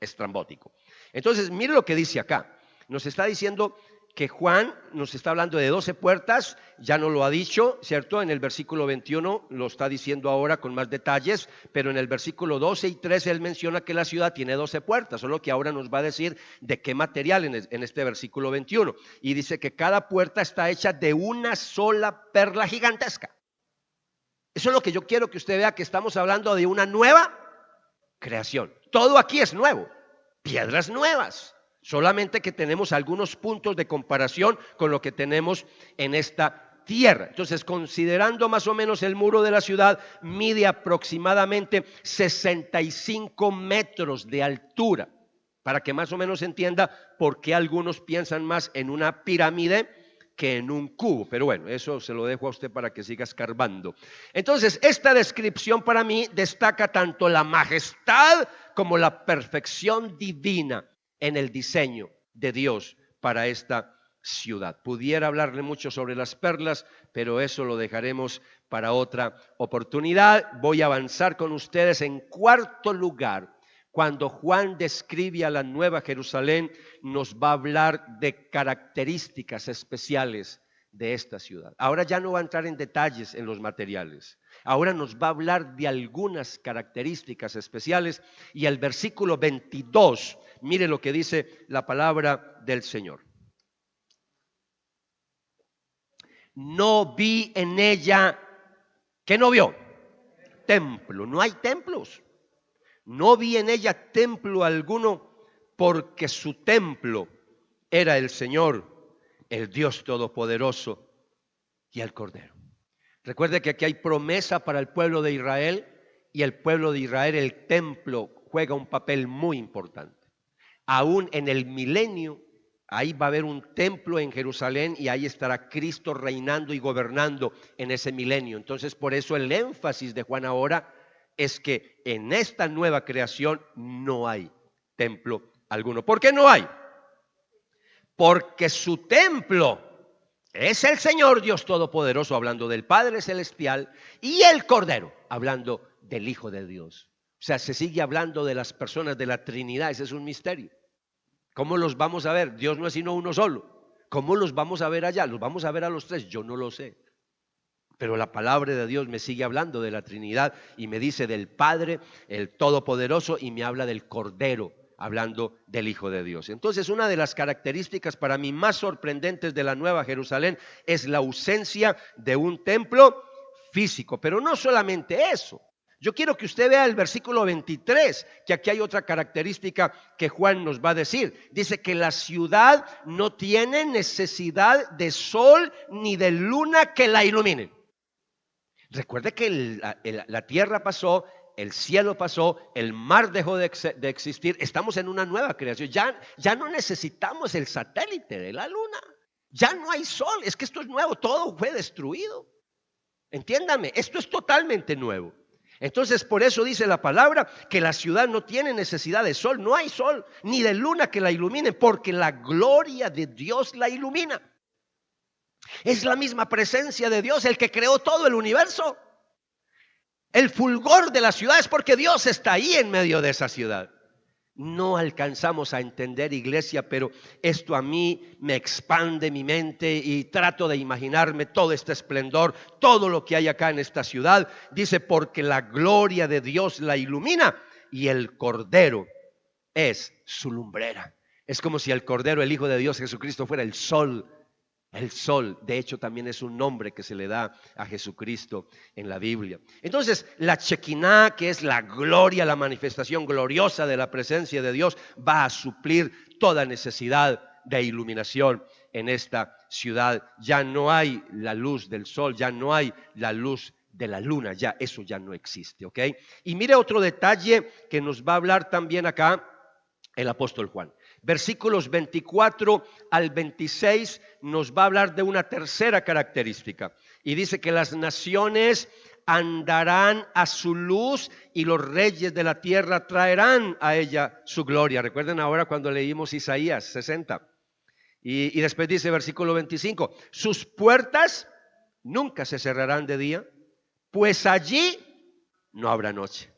estrambótico. Entonces, mire lo que dice acá. Nos está diciendo que Juan nos está hablando de 12 puertas, ya no lo ha dicho, ¿cierto? En el versículo 21 lo está diciendo ahora con más detalles, pero en el versículo 12 y 13 él menciona que la ciudad tiene 12 puertas, solo que ahora nos va a decir de qué material en este versículo 21. Y dice que cada puerta está hecha de una sola perla gigantesca. Eso es lo que yo quiero que usted vea, que estamos hablando de una nueva creación. Todo aquí es nuevo, piedras nuevas. Solamente que tenemos algunos puntos de comparación con lo que tenemos en esta tierra. Entonces, considerando más o menos el muro de la ciudad, mide aproximadamente 65 metros de altura, para que más o menos entienda por qué algunos piensan más en una pirámide que en un cubo. Pero bueno, eso se lo dejo a usted para que siga escarbando. Entonces, esta descripción para mí destaca tanto la majestad como la perfección divina en el diseño de Dios para esta ciudad. Pudiera hablarle mucho sobre las perlas, pero eso lo dejaremos para otra oportunidad. Voy a avanzar con ustedes en cuarto lugar. Cuando Juan describe a la Nueva Jerusalén, nos va a hablar de características especiales de esta ciudad. Ahora ya no va a entrar en detalles en los materiales. Ahora nos va a hablar de algunas características especiales, y el versículo 22, mire lo que dice la palabra del Señor. No vi en ella, ¿qué no vio? Templo. No hay templos. No vi en ella templo alguno, porque su templo era el Señor, el Dios Todopoderoso y el Cordero. Recuerde que aquí hay promesa para el pueblo de Israel, y el pueblo de Israel, el templo juega un papel muy importante. Aún en el milenio, ahí va a haber un templo en Jerusalén, y ahí estará Cristo reinando y gobernando en ese milenio. Entonces, por eso el énfasis de Juan ahora es que en esta nueva creación no hay templo alguno. ¿Por qué no hay? Porque su templo es el Señor Dios Todopoderoso, hablando del Padre Celestial, y el Cordero, hablando del Hijo de Dios. O sea, se sigue hablando de las personas de la Trinidad. Ese es un misterio. ¿Cómo los vamos a ver? Dios no es sino uno solo. ¿Cómo los vamos a ver allá? ¿Los vamos a ver a los tres? Yo no lo sé. Pero la palabra de Dios me sigue hablando de la Trinidad, y me dice del Padre, el Todopoderoso, y me habla del Cordero, hablando del Hijo de Dios. Entonces, una de las características para mí más sorprendentes de la Nueva Jerusalén es la ausencia de un templo físico. Pero no solamente eso. Yo quiero que usted vea el versículo 23, que aquí hay otra característica que Juan nos va a decir. Dice que la ciudad no tiene necesidad de sol ni de luna que la iluminen. Recuerde que la tierra pasó, el cielo pasó, el mar dejó de existir. Estamos en una nueva creación. Ya no necesitamos el satélite de la luna. Ya no hay sol. Es que esto es nuevo. Todo fue destruido. Entiéndame, esto es totalmente nuevo. Entonces, por eso dice la palabra que la ciudad no tiene necesidad de sol. No hay sol ni de luna que la ilumine, porque la gloria de Dios la ilumina. Es la misma presencia de Dios el que creó todo el universo. El fulgor de la ciudad es porque Dios está ahí en medio de esa ciudad. No alcanzamos a entender, iglesia, pero esto a mí me expande mi mente y trato de imaginarme todo este esplendor, todo lo que hay acá en esta ciudad. Dice, porque la gloria de Dios la ilumina, y el Cordero es su lumbrera. Es como si el Cordero, el Hijo de Dios, Jesucristo, fuera el sol. El sol, de hecho, también es un nombre que se le da a Jesucristo en la Biblia. Entonces, la Shekinah, que es la gloria, la manifestación gloriosa de la presencia de Dios, va a suplir toda necesidad de iluminación en esta ciudad. Ya no hay la luz del sol, ya no hay la luz de la luna, ya eso ya no existe, ¿ok? Y mire otro detalle que nos va a hablar también acá el apóstol Juan. Versículos 24 al 26 nos va a hablar de una tercera característica, y dice que las naciones andarán a su luz, y los reyes de la tierra traerán a ella su gloria. Recuerden ahora cuando leímos Isaías 60. Y después dice versículo 25, sus puertas nunca se cerrarán de día, pues allí no habrá noche,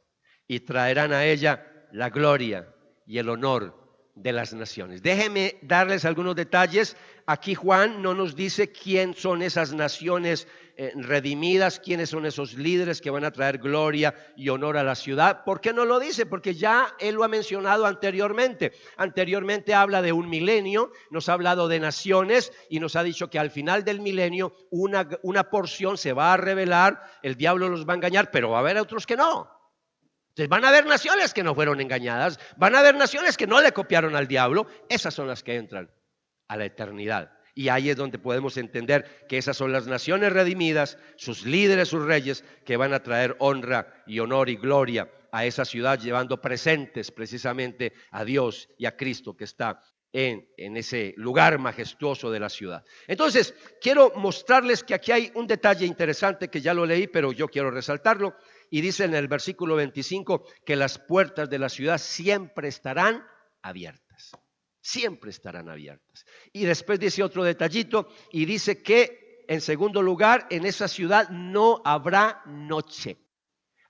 y traerán a ella la gloria y el honor de las naciones. Déjenme darles algunos detalles. Aquí Juan no nos dice quién son esas naciones redimidas, quiénes son esos líderes que van a traer gloria y honor a la ciudad. ¿Por qué no lo dice? Porque ya él lo ha mencionado anteriormente. Anteriormente habla de un milenio, nos ha hablado de naciones y nos ha dicho que al final del milenio una porción se va a revelar, el diablo los va a engañar, pero va a haber otros que no. Entonces van a haber naciones que no fueron engañadas, van a haber naciones que no le copiaron al diablo. Esas son las que entran a la eternidad. Y ahí es donde podemos entender que esas son las naciones redimidas, sus líderes, sus reyes, que van a traer honra y honor y gloria a esa ciudad, llevando presentes precisamente a Dios y a Cristo que está en ese lugar majestuoso de la ciudad. Entonces, quiero mostrarles que aquí hay un detalle interesante que ya lo leí, pero yo quiero resaltarlo. Y dice en el versículo 25 que las puertas de la ciudad siempre estarán abiertas. Siempre estarán abiertas. Y después dice otro detallito y dice que en segundo lugar, en esa ciudad no habrá noche.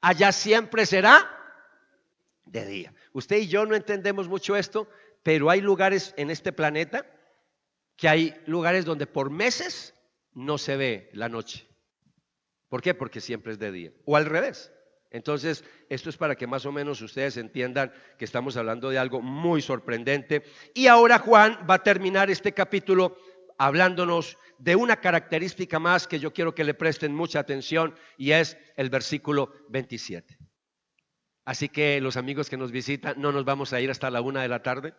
Allá siempre será de día. Usted y yo no entendemos mucho esto, pero hay lugares en este planeta que hay lugares donde por meses no se ve la noche. ¿Por qué? Porque siempre es de día. O al revés. Entonces, esto es para que más o menos ustedes entiendan que estamos hablando de algo muy sorprendente. Y ahora Juan va a terminar este capítulo hablándonos de una característica más que yo quiero que le presten mucha atención, y es el versículo 27. Así que los amigos que nos visitan, no nos vamos a ir hasta la 1 de la tarde.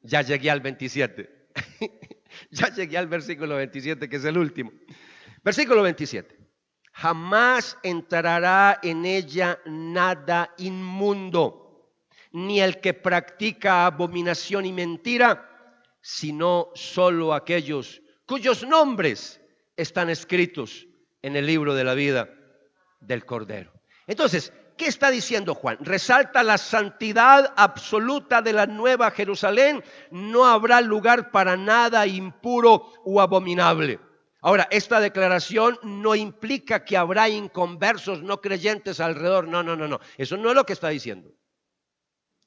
Ya llegué al 27. Ya llegué al versículo 27, que es el último. Versículo 27. Jamás entrará en ella nada inmundo, ni el que practica abominación y mentira, sino solo aquellos cuyos nombres están escritos en el libro de la vida del Cordero. Entonces, ¿qué está diciendo Juan? Resalta la santidad absoluta de la Nueva Jerusalén. No habrá lugar para nada impuro o abominable. Ahora, esta declaración no implica que habrá inconversos no creyentes alrededor. No. Eso no es lo que está diciendo.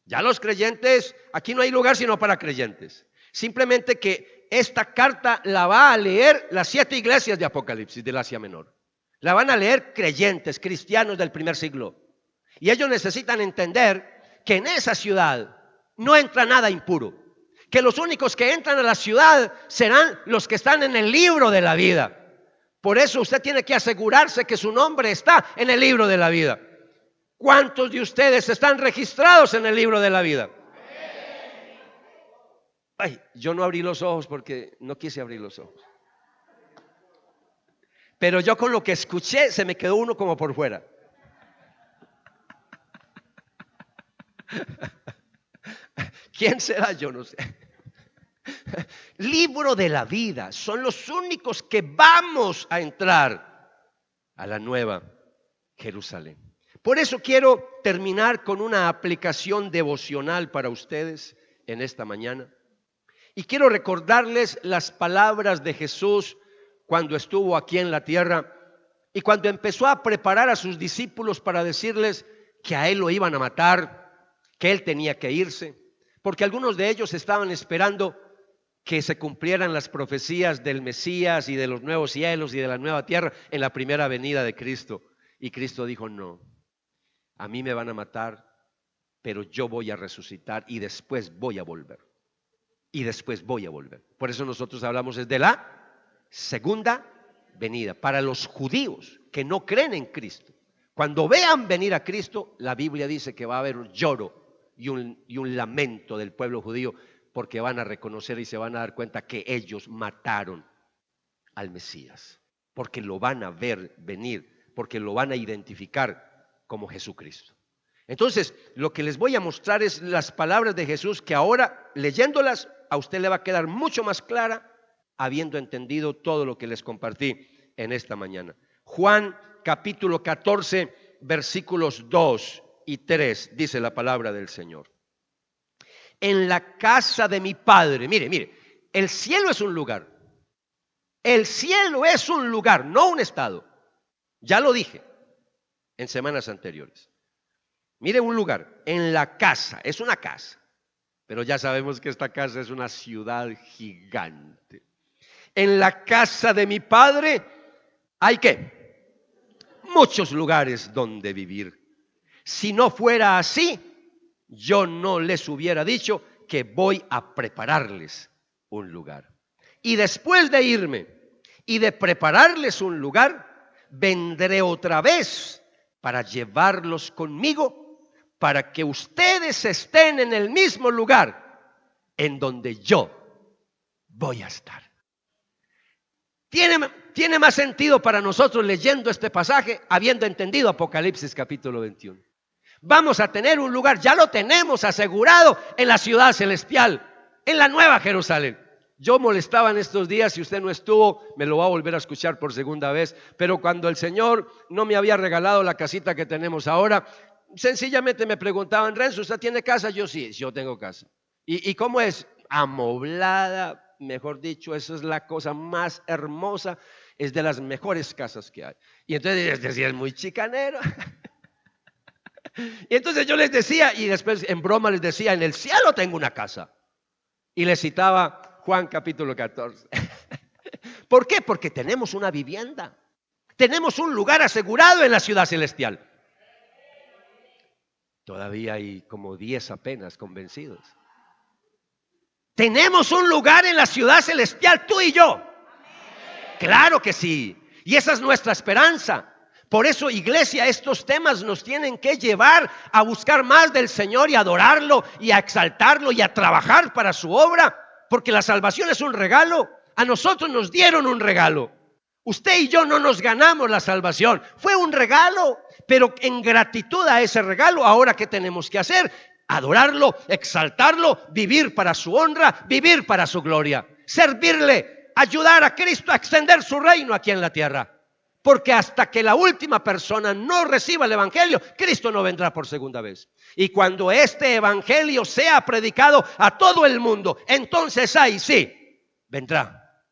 Ya los creyentes, aquí no hay lugar sino para creyentes. Simplemente que esta carta la va a leer las 7 iglesias de Apocalipsis del Asia Menor. La van a leer creyentes, cristianos del primer siglo. Y ellos necesitan entender que en esa ciudad no entra nada impuro. Que los únicos que entran a la ciudad serán los que están en el libro de la vida. Por eso usted tiene que asegurarse que su nombre está en el libro de la vida. ¿Cuántos de ustedes están registrados en el libro de la vida? Ay, yo no abrí los ojos porque no quise abrir los ojos. Pero yo con lo que escuché se me quedó uno como por fuera. ¿Quién será? Yo no sé. Libro de la vida. Son los únicos que vamos a entrar a la Nueva Jerusalén. Por eso quiero terminar con una aplicación devocional para ustedes en esta mañana. Y quiero recordarles las palabras de Jesús cuando estuvo aquí en la tierra y cuando empezó a preparar a sus discípulos para decirles que a él lo iban a matar, que él tenía que irse, porque algunos de ellos estaban esperando que se cumplieran las profecías del Mesías y de los nuevos cielos y de la nueva tierra en la primera venida de Cristo. Y Cristo dijo: no, a mí me van a matar, pero yo voy a resucitar y después voy a volver. Y después voy a volver. Por eso nosotros hablamos desde la segunda venida. Para los judíos que no creen en Cristo, cuando vean venir a Cristo, la Biblia dice que va a haber un lloro y un lamento del pueblo judío, porque van a reconocer y se van a dar cuenta que ellos mataron al Mesías, porque lo van a ver venir, porque lo van a identificar como Jesucristo. Entonces, lo que les voy a mostrar es las palabras de Jesús, que ahora, leyéndolas, a usted le va a quedar mucho más clara, habiendo entendido todo lo que les compartí en esta mañana. Juan capítulo 14, versículos 2 y 3, dice la palabra del Señor. En la casa de mi Padre, mire, el cielo es un lugar. El cielo es un lugar, no un estado. Ya lo dije en semanas anteriores. Mire, un lugar, en la casa, es una casa. pero ya sabemos que esta casa es una ciudad gigante. En la casa de mi Padre hay ¿qué? Muchos lugares donde vivir. Si no fuera así, yo no les hubiera dicho que voy a prepararles un lugar. Y después de irme y de prepararles un lugar, vendré otra vez para llevarlos conmigo, para que ustedes estén en el mismo lugar en donde yo voy a estar. Tiene más sentido para nosotros leyendo este pasaje, habiendo entendido Apocalipsis capítulo 21. Vamos a tener un lugar, ya lo tenemos asegurado en la ciudad celestial, en la Nueva Jerusalén. Yo molestaba en estos días, si usted no estuvo, me lo va a volver a escuchar por segunda vez, pero cuando el Señor no me había regalado la casita que tenemos ahora, sencillamente me preguntaban: Renzo, ¿usted tiene casa? Yo sí, yo tengo casa. ¿Y cómo es? Amoblada, mejor dicho, eso es la cosa más hermosa, es de las mejores casas que hay. Y entonces decía, es muy chicanero. Y entonces yo les decía, y después en broma les decía, en el cielo tengo una casa. Y les citaba Juan capítulo 14. ¿Por qué? Porque tenemos una vivienda. Tenemos un lugar asegurado en la ciudad celestial. Todavía hay como 10 apenas convencidos. Tenemos un lugar en la ciudad celestial, tú y yo. Claro que sí. Y esa es nuestra esperanza. Por eso, iglesia, estos temas nos tienen que llevar a buscar más del Señor y a adorarlo y a exaltarlo y a trabajar para su obra, porque la salvación es un regalo. A nosotros nos dieron un regalo. Usted y yo no nos ganamos la salvación, fue un regalo, pero en gratitud a ese regalo, ahora ¿qué tenemos que hacer? Adorarlo, exaltarlo, vivir para su honra, vivir para su gloria, servirle, ayudar a Cristo a extender su reino aquí en la tierra. Porque hasta que la última persona no reciba el evangelio, Cristo no vendrá por segunda vez. Y cuando este evangelio sea predicado a todo el mundo, entonces ahí sí vendrá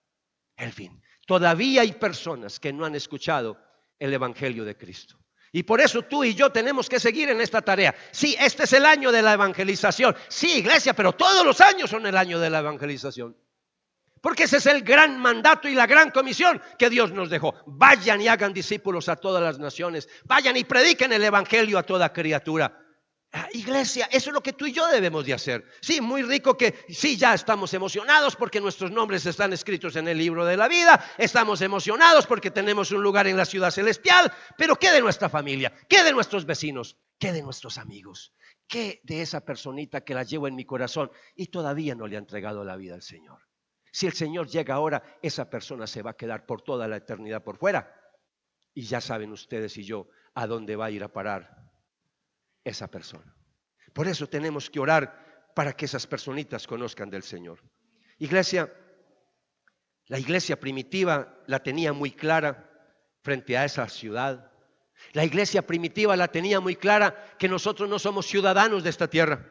el fin. Todavía hay personas que no han escuchado el evangelio de Cristo. Y por eso tú y yo tenemos que seguir en esta tarea. Sí, este es el año de la evangelización. Sí, iglesia, pero todos los años son el año de la evangelización. Porque ese es el gran mandato y la gran comisión que Dios nos dejó. Vayan y hagan discípulos a todas las naciones. Vayan y prediquen el evangelio a toda criatura. Iglesia, eso es lo que tú y yo debemos de hacer. Sí, muy rico que sí, ya estamos emocionados porque nuestros nombres están escritos en el libro de la vida. Estamos emocionados porque tenemos un lugar en la ciudad celestial. Pero ¿qué de nuestra familia? ¿Qué de nuestros vecinos? ¿Qué de nuestros amigos? ¿Qué de esa personita que la llevo en mi corazón y todavía no le ha entregado la vida al Señor? Si el Señor llega ahora, esa persona se va a quedar por toda la eternidad por fuera. Y ya saben ustedes y yo a dónde va a ir a parar esa persona. Por eso tenemos que orar para que esas personitas conozcan del Señor. Iglesia, la iglesia primitiva la tenía muy clara frente a esa ciudad. La iglesia primitiva la tenía muy clara que nosotros no somos ciudadanos de esta tierra,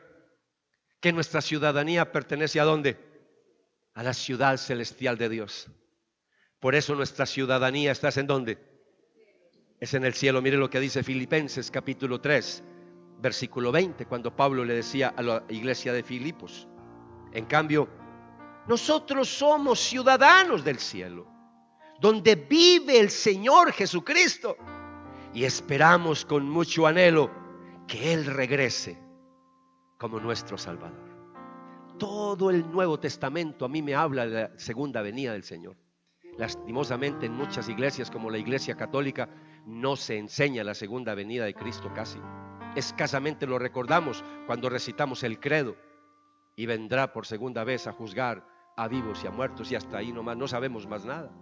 que nuestra ciudadanía pertenece ¿a dónde? A la ciudad celestial de Dios. Por eso nuestra ciudadanía está ¿en dónde? Es en el cielo. Mire lo que dice Filipenses capítulo 3, versículo 20, cuando Pablo le decía a la iglesia de Filipos: en cambio, nosotros somos ciudadanos del cielo, donde vive el Señor Jesucristo, y esperamos con mucho anhelo que Él regrese como nuestro Salvador. Todo el Nuevo Testamento a mí me habla de la segunda venida del Señor. Lastimosamente en muchas iglesias como la iglesia católica no se enseña la segunda venida de Cristo casi. Escasamente lo recordamos cuando recitamos el credo: y vendrá por segunda vez a juzgar a vivos y a muertos, y hasta ahí nomás, no sabemos más nada.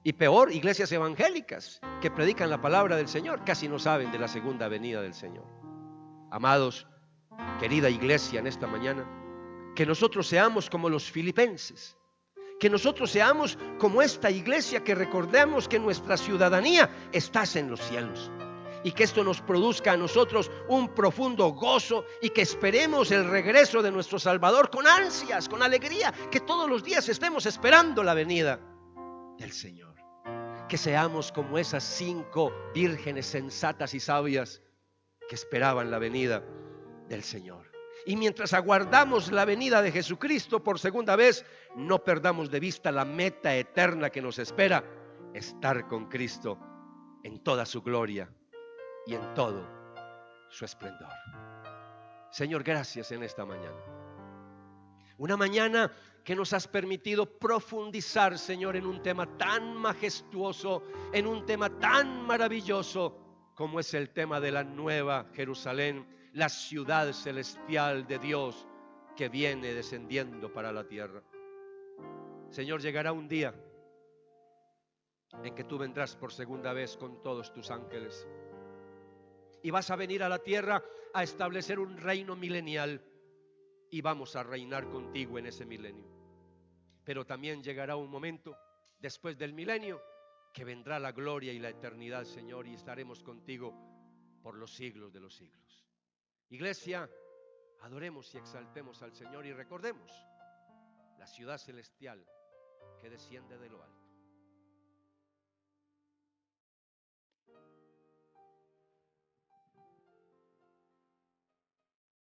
Y peor, iglesias evangélicas que predican la palabra del Señor casi no saben de la segunda venida del Señor. Amados, querida iglesia, en esta mañana, que nosotros seamos como los filipenses, que nosotros seamos como esta iglesia, que recordemos que nuestra ciudadanía está en los cielos, y que esto nos produzca a nosotros un profundo gozo, y que esperemos el regreso de nuestro Salvador con ansias, con alegría, que todos los días estemos esperando la venida del Señor. Que seamos como esas 5 vírgenes sensatas y sabias que esperaban la venida del Señor. Y mientras aguardamos la venida de Jesucristo por segunda vez, no perdamos de vista la meta eterna que nos espera: estar con Cristo en toda su gloria y en todo su esplendor. Señor, gracias en esta mañana. Una mañana que nos has permitido profundizar, Señor, en un tema tan majestuoso, en un tema tan maravilloso como es el tema de la nueva Jerusalén, la ciudad celestial de Dios que viene descendiendo para la tierra. Señor, llegará un día en que tú vendrás por segunda vez con todos tus ángeles y vas a venir a la tierra a establecer un reino milenial, y vamos a reinar contigo en ese milenio. Pero también llegará un momento después del milenio que vendrá la gloria y la eternidad, Señor, y estaremos contigo por los siglos de los siglos. Iglesia, adoremos y exaltemos al Señor y recordemos la ciudad celestial que desciende de lo alto.